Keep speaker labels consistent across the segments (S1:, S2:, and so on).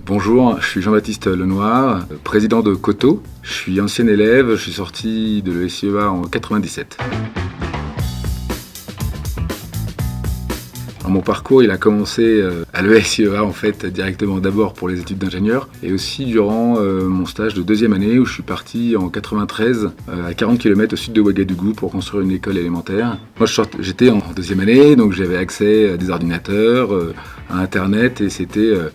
S1: Bonjour, je suis Jean-Baptiste Lenoir, président de Coto. Je suis ancien élève, je suis sorti de l'ESIEA en 97. Mon parcours, il a commencé à l'ESIEA en fait, directement d'abord pour les études d'ingénieur et aussi durant mon stage de deuxième année où je suis parti en 93 à 40 km au sud de Ouagadougou pour construire une école élémentaire. Moi j'étais en deuxième année, donc j'avais accès à des ordinateurs, à internet et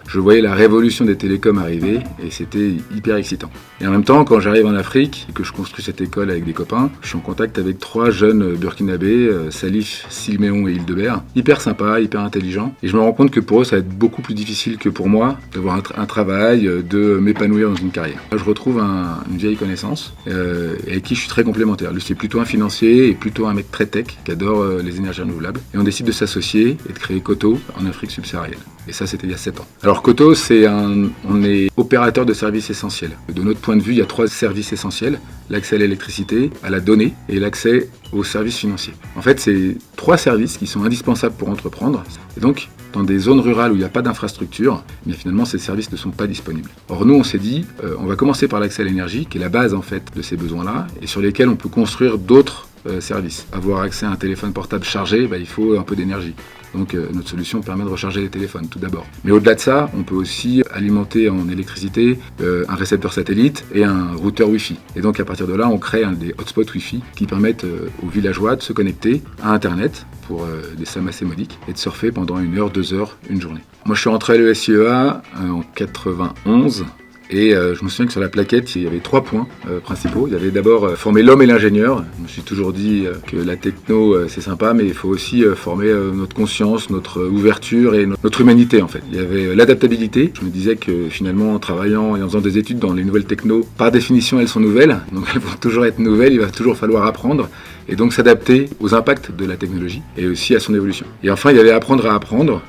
S1: je voyais la révolution des télécoms arriver et c'était hyper excitant. Et en même temps, quand j'arrive en Afrique et que je construis cette école avec des copains, je suis en contact avec 3 jeunes burkinabés, Salif, Silméon et Hildebert, hyper sympas, hyper intelligents. Et je me rends compte que pour eux, ça va être beaucoup plus difficile que pour moi d'avoir un travail, de m'épanouir dans une carrière. Là, je retrouve une vieille connaissance avec qui je suis très complémentaire. Lui, c'est plutôt un financier et plutôt un mec très tech qui adore les énergies renouvelables. Et on décide de s'associer et de créer Coto en Afrique subsaharienne. Et ça, c'était il y a 7 ans. Alors Coto, on est opérateur de services essentiels. De notre point de vue, il y a 3 services essentiels. L'accès à l'électricité, à la donnée et l'accès aux services financiers. En fait, c'est 3 services qui sont indispensables pour entreprendre. Et donc, dans des zones rurales où il n'y a pas d'infrastructure, mais finalement, ces services ne sont pas disponibles. Or, nous, on s'est dit, on va commencer par l'accès à l'énergie, qui est la base en fait de ces besoins-là, et sur lesquels on peut construire d'autres services. Avoir accès à un téléphone portable chargé, il faut un peu d'énergie. Donc notre solution permet de recharger les téléphones tout d'abord. Mais au-delà de ça, on peut aussi alimenter en électricité un récepteur satellite et un routeur Wi-Fi. Et donc à partir de là, on crée des hotspots Wi-Fi qui permettent aux villageois de se connecter à Internet pour des sommes assez modiques et de surfer pendant 1 heure, 2 heures, une journée. Moi je suis rentré à l'ESIEA en 91. Et je me souviens que sur la plaquette, il y avait 3 points principaux. Il y avait d'abord former l'homme et l'ingénieur. Je me suis toujours dit que la techno, c'est sympa, mais il faut aussi former notre conscience, notre ouverture et notre humanité, en fait. Il y avait l'adaptabilité. Je me disais que finalement, en travaillant et en faisant des études dans les nouvelles techno, par définition, elles sont nouvelles. Donc elles vont toujours être nouvelles, il va toujours falloir apprendre. Et donc s'adapter aux impacts de la technologie et aussi à son évolution. Et enfin, il y avait apprendre à apprendre.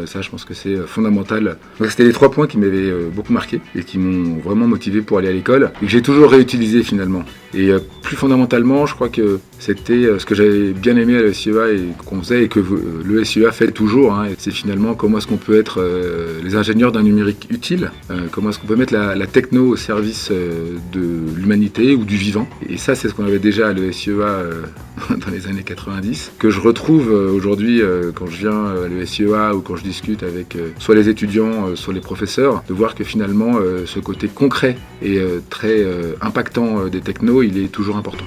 S1: Ça, je pense que c'est fondamental. Donc, c'était les 3 points qui m'avaient beaucoup marqué et qui m'ont vraiment motivé pour aller à l'école et que j'ai toujours réutilisé finalement. Et plus fondamentalement, je crois que c'était ce que j'avais bien aimé à l'ESIEA et qu'on faisait et que l'ESIEA fait toujours. C'est finalement comment est-ce qu'on peut être les ingénieurs d'un numérique utile, comment est-ce qu'on peut mettre la techno au service de l'humanité ou du vivant. Et ça, c'est ce qu'on avait déjà à l'ESIEA dans les années 90, que je retrouve aujourd'hui quand je viens à l'ESIEA ou quand je discute avec soit les étudiants, soit les professeurs, de voir que finalement ce côté concret et très impactant des technos, il est toujours important.